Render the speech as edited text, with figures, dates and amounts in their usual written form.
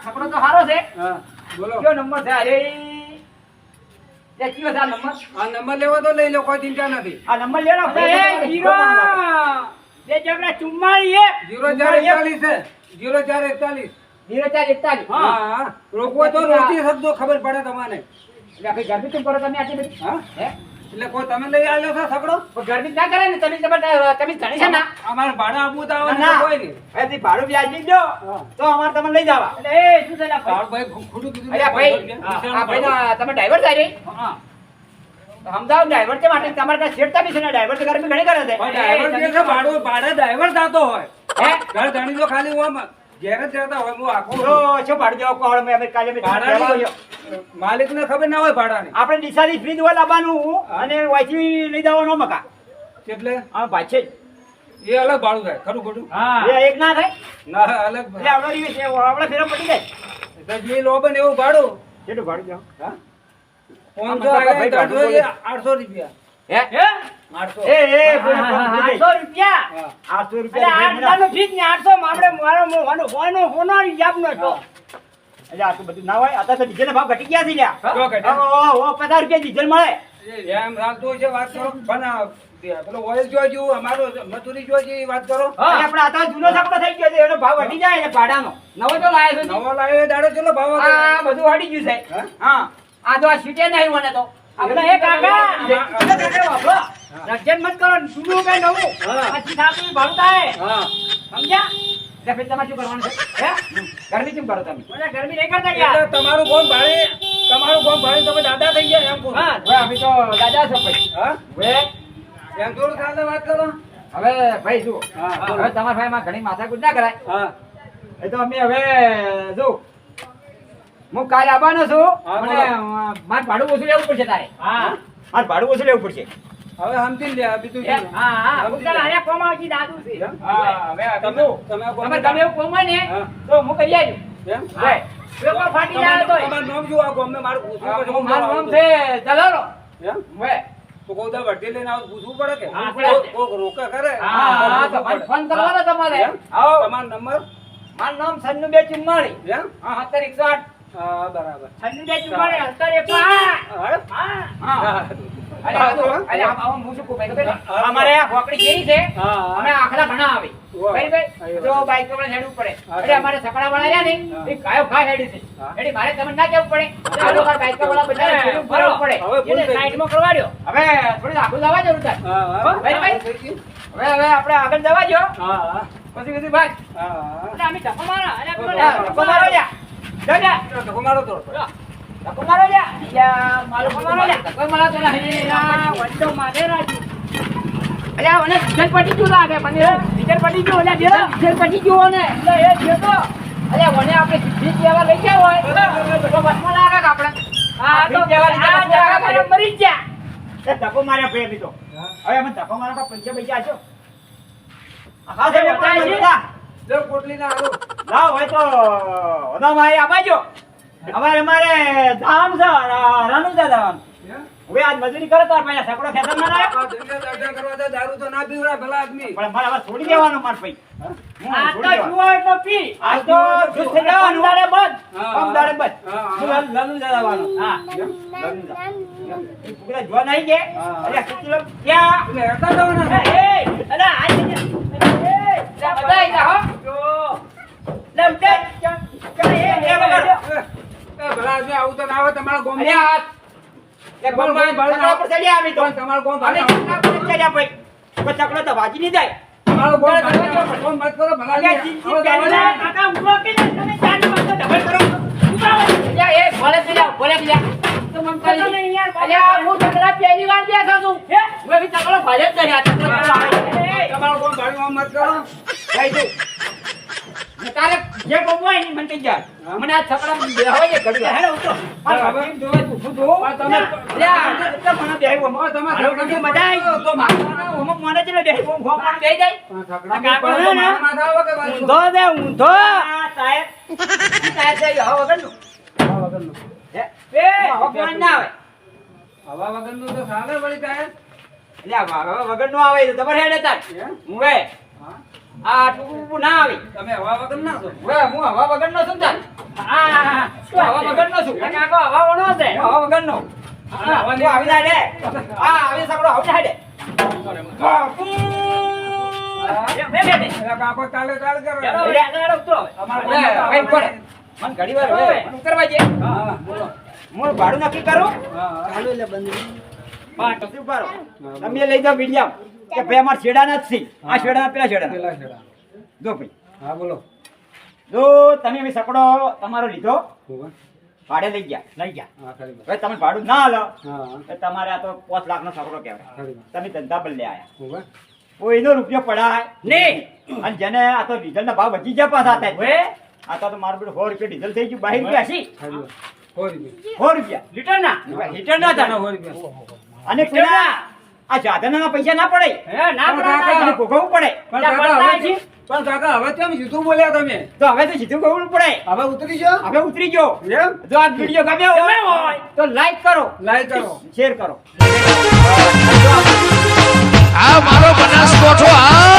છકડો તો સારો છે. બોલો કયો નંબર છે? આ નંબર લેવો તો લઈ લો, કોઈ ચિંતા નથી. આ નંબર લેવાનો 0441 0441. હા, રોકવો તો રોકી શકજો, ખબર પડે તમને. એટલે ગરમી કેમ કરો તમે આટલી બધી? હા, એટલે કોઈ તમે લઈ આવ્યો છો છકડો? ગરમી ના કરે ને તમે જાણી છે ને અમારે ભાડા આપવું તો આવે કોઈ નહીં. એથી ભાડું વ્યાજી દો તો અમારે તમે લઈ જવા. એટલે એ શું છે ભાઈ ખોટું કીધું. ભાઈ આ ભાઈ તમે ડ્રાઈવર થાય રે? હા, સમજાવ ડ્રાઈવર છે માટે તમારે ત્યાં શેઠતા બી છે ને, ડ્રાઈવર તો ગરમી ઘણી કરે છે. ડ્રાઈવર જે છે ભાડા ડ્રાઈવર થતો હોય. ઘર ધણી તો ખાલી ઓમ ઘેર જ રહેતા હોય. હું આખું તો શું ભાડું દેવા કોણ? અમે કાલે માલિક ને ખબર ના હોય ભાડાની. આપણે ડીસાથી ફ્રી દવા લાવવાનું અને વાંચી લઈ જવાનો મકા. એટલે હા પાછે એ અલગ ભાડું થાય. ખરું ખોટું? હા, એક ના થાય ના, અલગ. એટલે આપણે ફેરા પડી જાય. જે લો બને એવું ભાડું. કેટલું ભાડું દેવા? હા, 800 રૂપિયા. હે 800. એ 800 રૂપિયા. 800 રૂપિયા. 800 ફીસ ને 800 માં આપણે મારો હોનો યાબનો છો. એટલે આટલું બધું ના હોય. અત્યારે તો ડીઝલ ભાવ ઘટી ગયા છે લ્યા. કેવો ઘટે? ઓ 50 રૂપિયા ડીઝલ મળે. એમ રાખતો છે વાત કરો. પણ પેલો ઓઇલ જોજો, અમારો મજૂરી જોજો, એ વાત કરો. આપણે આ તો જૂનો છકડો થઈ ગયો છે, એનો ભાવ વધી જાય ને ભાડાનો. નવો તો લાયો છે. નવો લાવ્યો દાડો ચલો ભાવ હતો. આ બધું હડી ગયું છે. હા, આ તો આ સીટે નહીં મને તો. આપણે એક કાકા વાપરો. રજન મત કરો, જૂનું કે નવું. પછી સાચું ભાડું થાય. હા, સમજ્યા? એટલે પછી તમારે શું કરવાનું છે? હે? ગરમી કેમ કરો તમે? ગરમી નહીં કરતા એટલે યાર. તમારું ગોમ ભાડે તમે દાદા થઈ ગયા એમ કહું. હા, હવે અમે તો દાદા છો ભાઈ. હા, હવે એમ થોડું ચાલે વાત કરો. હવે ભાઈ જુઓ, હા, હવે તમારા ભાઈમાં ઘણી માથાકૂટ ના કરાય. હા, એ તો અમે હવે જો હું કાલે આવવાનો છું. હા, મને બોલો. મારે ભાડું ઓછું લેવું પડશે તારે. હા, મારે ભાડું ઓછું લેવું પડશે. હવે સમજી લે બીજું હા શું? હા, સમજી લે. આયા કોમાજી દાદુ છે. એમ? હા, હવે તમે તમે તમે તમે એવું કોમ હોય ને હા. તો હું કરી આવું. એમ? હા, પેપર ફાટી જાય તો તમારું નામ શું? આ ગામને મારું પૂછવું પડે. મારું નામ છે દલાલો. એમ? હવે તો કોઈ દા વઢી લઈને આવું પૂછવું પડે કે? હા, પડે. કોક રોકા કરે. હા, તો ભાઈ ફોન કરવાનો તમારે. એમ? આવો. તમારો નંબર? મારું નામ સન્નુબે ચુમ્માળી. એમ? હા, 71 હા, બરાબર. સન્નુબે ચુમ્માળી 71. હા? હા. હા. અરે આ તો અરે આ હું શું કહું ભાઈ ખબર છે? અમારે આ ખોકડી કેરી છે. હા. અમે આખલા ઘણા આવે. વાહ. ભાઈ તો બાઈક પર હેડવું પડે. હા. એટલે અમારે સકડા વાળા રહ્યા ને હા. એ કાયો ખા હેડી છે. હા. એટલે મારે તમને ના કેવું પડે. આ લોકો બાઈક વાળા બધા ભરવું પડે. હવે ભૂલ એટલે થઈ ગઈ. સાઈડમાં કરવા દો. હવે થોડું આગળ જવા જરૂર છે. હા, હા. ભાઈ. હવે આપણે આગળ જવા જો. હા, હા. પછી ભાઈ હા. એટલે અમે ધક્કો મારો. અરે પેલો ધક્કો મારો લ્યા. જા જા. ધક્કો મારો તો. ધક્કો મારો લ્યા. યા મારો ધક્કો મારો લ્યા. ધક્કો મારો તો નહીં. આ વંડો મારે રાજી. અલ્યા મને ડીઝલ પટી ગયું લાગે મને. ડીઝલ પટી ગયું એટલે ડીઝલ પટી ગયું ને. એટલે એ જેતો અલ્યા મને આપણે સીધી જેવા લઈ ગયા હોય તો બસમાં લાગે કે આપણે. હા તો જેવા મરી ગયા. એ ધક્કો માર્યા ભાઈ અભી તો. હવે અમે ધક્કો મારવા પૈસા પૈસા આજો. હા છે બધા. જો પોટલી ના આલો. લાવ હોય તો ઓનો ભાઈ આબાજો. હવે અમારે ધામ છે રાનું દાદા. હવે આજ મજૂરી કરે તાર ભાઈ સકડો ખેતર માં લાયો. આ ધંધા દર્શન કરવા દે, દારૂ તો ના પીવડાય ભલા આદમી. પણ મારે હવે છોડી દેવાનો માર ભાઈ. આ તો જુઓ તો પી. આ તો જુસ થઈ જવાનું. દાડે બંધ. હા. દાડે બંધ. હા. હું લાલુ દાદાવાનો. હા. એ પુકડા જોવા નહીં કે. હા. અરે કેટલો ક્યાં એટલે હેરતા જવાના. એ અરે આ એ બધા જા હો. જો લમ દે એ બગડ. એ ભલા આદમી આવું તો ના આવે તમારા ગામમાં. અરે આ એક બોલમાં ચકડા પર ચડ્યા આવી તો. તમારો ગામ અને ભાડે ચકડા પર ચડ્યા ભાઈ. કોઈ ચકડો તો વાજી નહીં જાય. તમારો ગામ ભાડે ફોન મત કરો ભલા અરે આદમી. જીજી પહેલા કાકા ઉભો કે તમે ચાલી વાતો ડબલ કરો. ઉભા એ ભલે થઈ જાવ ભલે થઈ જાવ. તો મન કરી નહીં યાર. અરે હું ચકડા પહેલી વાર બેઠો છું. હે હું બી ચકડો ભલે જ કર્યા ચકડો આવે. તમારો ગામ ભાડે મત કરો. ભાઈ તું તારે જે કહું હોય ને મને કહી જા. હા. મને આ છકડા બેહાય છે ઘડી વાર. હેલો ઉતરો. આ હવે કેમ જોવે તું શું જોવો? પણ તમે લ્યા, એટલે મને બેહાય ઓમ. તમે હાલો, તમને મજા આવી? તો મારા ઓમ મને જ લે બેહાય. ઓમ ઘોમ મને બેહી જાય. ઠકડા પર તો મારા માથા આવે કે બાજુ? ઊંધો દે ઊંધો. આ સાહેબ. સાહેબ છે હવા વગરનું. હવા વગરનું. હે? એ હવા પાણી ના આવે. હવા વગરનું તો ચાલે વળી સાહેબ. એટલે હવા વગરનું આવે તો જબર હેડે તાર. હે? મુવે. હા. આ ટૂંકું ના આવે. તમે હવા વગર ના છો? મુવે, હું હવા વગરનો છું તાર. આ હવા વગરનો છું. કાકો હવા વગરનો છે. હવા વગરનો. હા, હું આવી જાય રે. હા, આવી સકડો આવી જાય રે. બે બે બે. એટલે કાકો ચાલે ચાલે કરો. લે, લે, ઉતરો. અમારે ભાઈ પડે. મને ઘડી વાર હોય. મને ઉતરવા દે. હા, બોલો. હું ભાડું નક્કી કરું. હા. હા, તો શું કરો? તમે લઈ જાઓ મીડિયમ કે ભાઈ અમાર છેડા નથી. આ છેડા પેલા છેડા. પેલા છેડા. જો ભાઈ. હા, બોલો. જો તમે બી સકડો તમારો લીધો હોવે. ભાડે લઈ ગયા. હા, ખરી વાત. હવે તમે ભાડું ના લો હા, તો તમારે આ તો 5 લાખનો સકડો કહેવાય. ખરી વાત. તમે ધંધા બદલે આયા. હોવે. કોઈનો રૂપિયો પડાય નહીં. અને જેને આ તો ડીઝલના ભાવ વધી ગયા પાછા થાય. આ તો મારું બેટું 100 રૂપિયા ડીઝલ થઈ ગયું 22 રૂપિયા હસી. ખરી વાત. હોરી બી. 100 રૂપિયા લીટરના. લીટરના થાય. હોરી બી. અને પેલા આ સાધનના પૈસા ના પડે. ના પડે. પડે. ભોગવવું પડે. પણ કાકા હવે કેમ સીધું બોલ્યા તમે? તો હવે તો સીધું કહવું પડે. હવે ઉતરી જાઓ. હવે ઉતરી ગયો. એમ? જો આ વિડિયો ગમ્યો હોય તો લાઈક કરો, લાઈક કરો. શેર કરો. આ મારો બનાસકોઠો આ